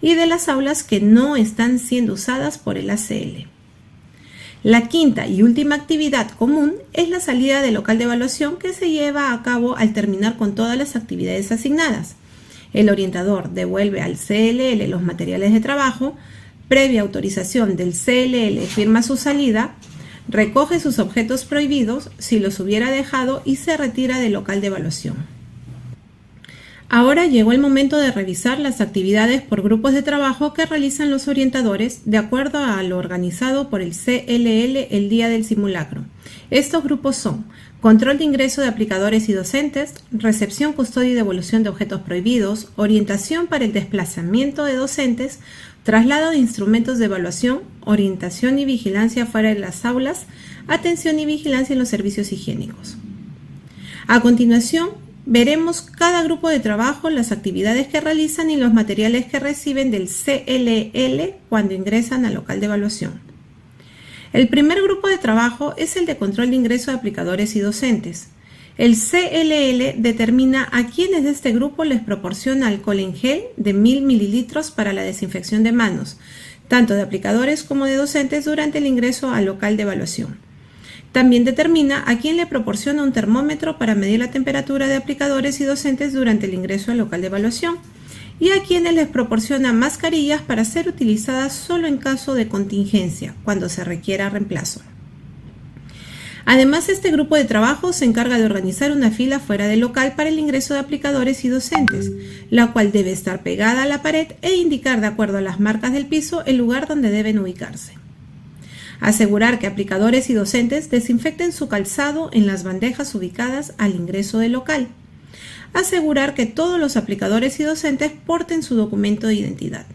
y de las aulas que no están siendo usadas por el ACL. La quinta y última actividad común es la salida del local de evaluación, que se lleva a cabo al terminar con todas las actividades asignadas. El orientador devuelve al CLL los materiales de trabajo, previa autorización del CLL firma su salida, recoge sus objetos prohibidos si los hubiera dejado y se retira del local de evaluación. Ahora llegó el momento de revisar las actividades por grupos de trabajo que realizan los orientadores de acuerdo a lo organizado por el CLL el día del simulacro. Estos grupos son: control de ingreso de aplicadores y docentes, recepción, custodia y devolución de objetos prohibidos, orientación para el desplazamiento de docentes, traslado de instrumentos de evaluación, orientación y vigilancia fuera de las aulas, atención y vigilancia en los servicios higiénicos. A continuación, veremos cada grupo de trabajo, las actividades que realizan y los materiales que reciben del CLL cuando ingresan al local de evaluación. El primer grupo de trabajo es el de control de ingreso de aplicadores y docentes. El CLL determina a quienes de este grupo les proporciona alcohol en gel de 1000 mililitros para la desinfección de manos, tanto de aplicadores como de docentes durante el ingreso al local de evaluación. También determina a quién le proporciona un termómetro para medir la temperatura de aplicadores y docentes durante el ingreso al local de evaluación. y a quienes les proporciona mascarillas para ser utilizadas solo en caso de contingencia, cuando se requiera reemplazo. Además, este grupo de trabajo se encarga de organizar una fila fuera del local para el ingreso de aplicadores y docentes, la cual debe estar pegada a la pared e indicar de acuerdo a las marcas del piso el lugar donde deben ubicarse. Asegurar que aplicadores y docentes desinfecten su calzado en las bandejas ubicadas al ingreso del local. Asegurar que todos los aplicadores y docentes porten su documento de identidad.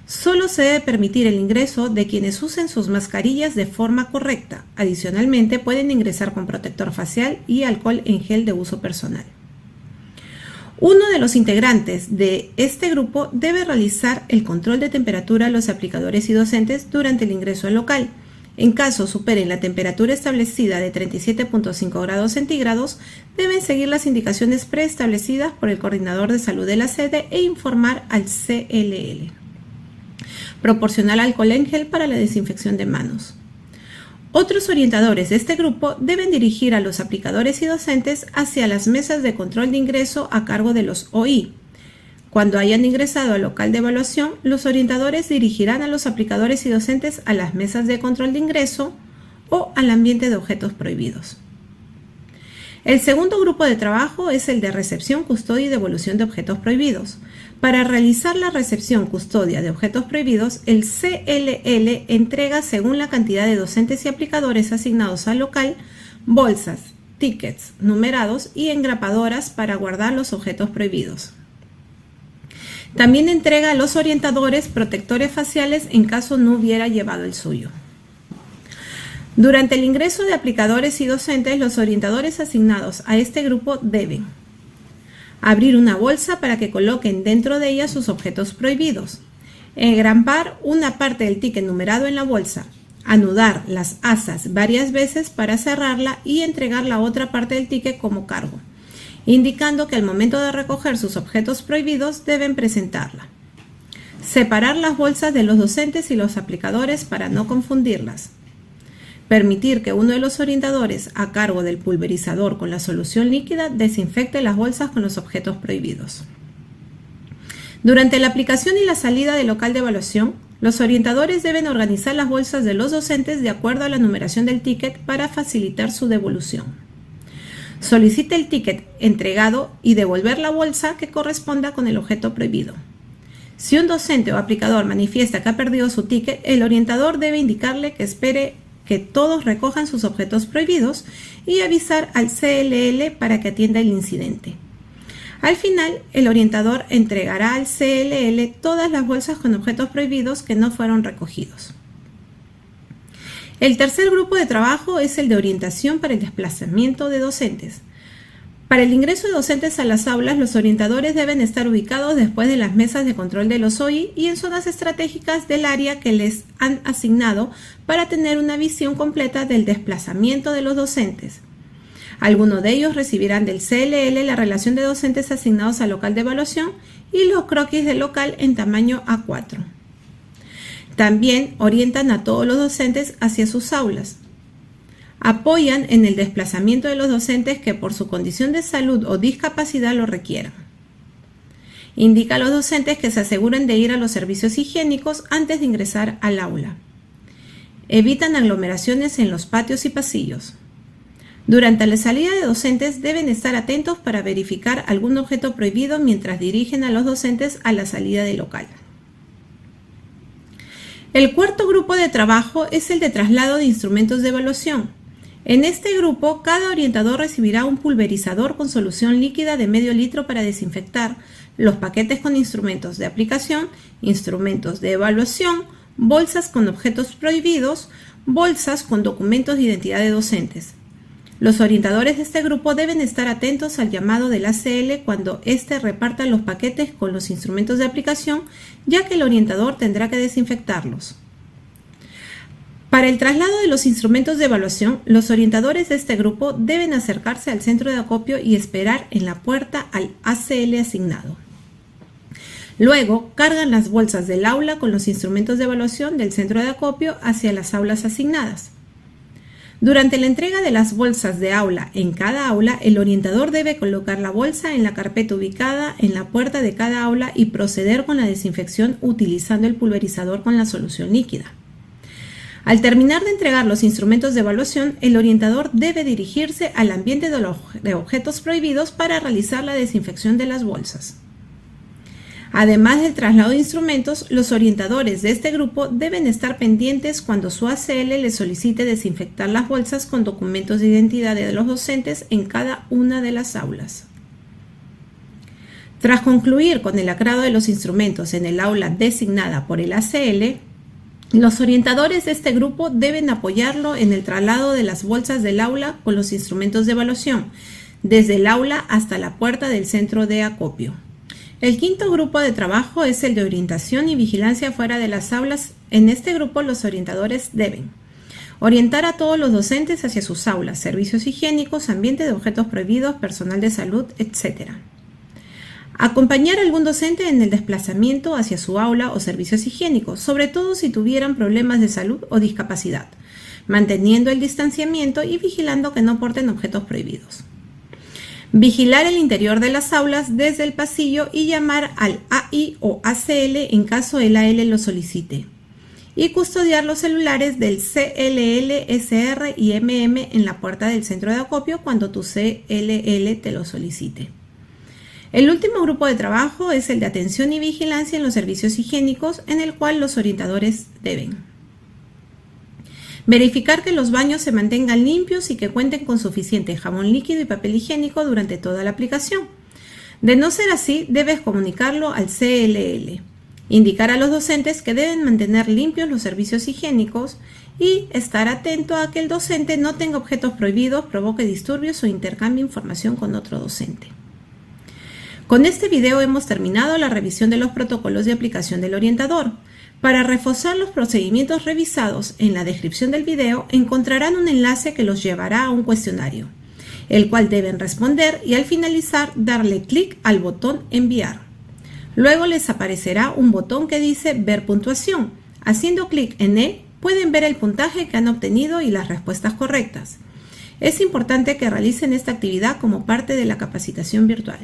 Solo se debe permitir el ingreso de quienes usen sus mascarillas de forma correcta. Adicionalmente, pueden ingresar con protector facial y alcohol en gel de uso personal. Uno de los integrantes de este grupo debe realizar el control de temperatura a los aplicadores y docentes durante el ingreso al local. En caso superen la temperatura establecida de 37.5 grados centígrados, deben seguir las indicaciones preestablecidas por el coordinador de salud de la sede e informar al CLL. Proporcionar alcohol en gel para la desinfección de manos. Otros orientadores de este grupo deben dirigir a los aplicadores y docentes hacia las mesas de control de ingreso a cargo de los OI. Cuando hayan ingresado al local de evaluación, los orientadores dirigirán a los aplicadores y docentes a las mesas de control de ingreso o al ambiente de objetos prohibidos. El segundo grupo de trabajo es el de recepción, custodia y devolución de objetos prohibidos. Para realizar la recepción, custodia de objetos prohibidos, el CLL entrega, según la cantidad de docentes y aplicadores asignados al local, bolsas, tickets numerados y engrapadoras para guardar los objetos prohibidos. También entrega a los orientadores protectores faciales en caso no hubiera llevado el suyo. Durante el ingreso de aplicadores y docentes, los orientadores asignados a este grupo deben abrir una bolsa para que coloquen dentro de ella sus objetos prohibidos, engrampar una parte del ticket numerado en la bolsa, anudar las asas varias veces para cerrarla y entregar la otra parte del ticket como cargo, indicando que al momento de recoger sus objetos prohibidos deben presentarla. Separar las bolsas de los docentes y los aplicadores para no confundirlas. Permitir que uno de los orientadores a cargo del pulverizador con la solución líquida desinfecte las bolsas con los objetos prohibidos. Durante la aplicación y la salida del local de evaluación, los orientadores deben organizar las bolsas de los docentes de acuerdo a la numeración del ticket para facilitar su devolución. Solicite el ticket entregado y devolver la bolsa que corresponda con el objeto prohibido. Si un docente o aplicador manifiesta que ha perdido su ticket, el orientador debe indicarle que espere que todos recojan sus objetos prohibidos y avisar al CLL para que atienda el incidente. Al final, el orientador entregará al CLL todas las bolsas con objetos prohibidos que no fueron recogidos. El tercer grupo de trabajo es el de orientación para el desplazamiento de docentes. Para el ingreso de docentes a las aulas, los orientadores deben estar ubicados después de las mesas de control de los OI y en zonas estratégicas del área que les han asignado para tener una visión completa del desplazamiento de los docentes. Algunos de ellos recibirán del CLL la relación de docentes asignados al local de evaluación y los croquis del local en tamaño A4. También orientan a todos los docentes hacia sus aulas. Apoyan en el desplazamiento de los docentes que por su condición de salud o discapacidad lo requieran. Indica a los docentes que se aseguren de ir a los servicios higiénicos antes de ingresar al aula. Evitan aglomeraciones en los patios y pasillos. Durante la salida de docentes deben estar atentos para verificar algún objeto prohibido mientras dirigen a los docentes a la salida del local. El cuarto grupo de trabajo es el de traslado de instrumentos de evaluación. En este grupo, cada orientador recibirá un pulverizador con solución líquida de medio litro para desinfectar los paquetes con instrumentos de aplicación, instrumentos de evaluación, bolsas con objetos prohibidos, bolsas con documentos de identidad de docentes. Los orientadores de este grupo deben estar atentos al llamado del ACL cuando éste reparta los paquetes con los instrumentos de aplicación, ya que el orientador tendrá que desinfectarlos. Para el traslado de los instrumentos de evaluación, los orientadores de este grupo deben acercarse al centro de acopio y esperar en la puerta al ACL asignado. Luego, cargan las bolsas del aula con los instrumentos de evaluación del centro de acopio hacia las aulas asignadas. Durante la entrega de las bolsas de aula en cada aula, el orientador debe colocar la bolsa en la carpeta ubicada en la puerta de cada aula y proceder con la desinfección utilizando el pulverizador con la solución líquida. Al terminar de entregar los instrumentos de evaluación, el orientador debe dirigirse al ambiente de objetos prohibidos para realizar la desinfección de las bolsas. Además del traslado de instrumentos, los orientadores de este grupo deben estar pendientes cuando su ACL les solicite desinfectar las bolsas con documentos de identidad de los docentes en cada una de las aulas. Tras concluir con el lacrado de los instrumentos en el aula designada por el ACL, los orientadores de este grupo deben apoyarlo en el traslado de las bolsas del aula con los instrumentos de evaluación, desde el aula hasta la puerta del centro de acopio. El quinto grupo de trabajo es el de orientación y vigilancia fuera de las aulas. En este grupo los orientadores deben orientar a todos los docentes hacia sus aulas, servicios higiénicos, ambiente de objetos prohibidos, personal de salud, etc. Acompañar a algún docente en el desplazamiento hacia su aula o servicios higiénicos, sobre todo si tuvieran problemas de salud o discapacidad, manteniendo el distanciamiento y vigilando que no porten objetos prohibidos. Vigilar el interior de las aulas desde el pasillo y llamar al AI o ACL en caso el AL lo solicite. Y custodiar los celulares del CLL, SR y MM en la puerta del centro de acopio cuando tu CLL te lo solicite. El último grupo de trabajo es el de atención y vigilancia en los servicios higiénicos, en el cual los orientadores deben verificar que los baños se mantengan limpios y que cuenten con suficiente jabón líquido y papel higiénico durante toda la aplicación. De no ser así, debes comunicarlo al CLL. Indicar a los docentes que deben mantener limpios los servicios higiénicos y estar atento a que el docente no tenga objetos prohibidos, provoque disturbios o intercambie información con otro docente. Con este video hemos terminado la revisión de los protocolos de aplicación del orientador. Para reforzar los procedimientos revisados, en la descripción del video encontrarán un enlace que los llevará a un cuestionario, el cual deben responder y al finalizar darle clic al botón enviar. Luego les aparecerá un botón que dice ver puntuación. Haciendo clic en él pueden ver el puntaje que han obtenido y las respuestas correctas. Es importante que realicen esta actividad como parte de la capacitación virtual.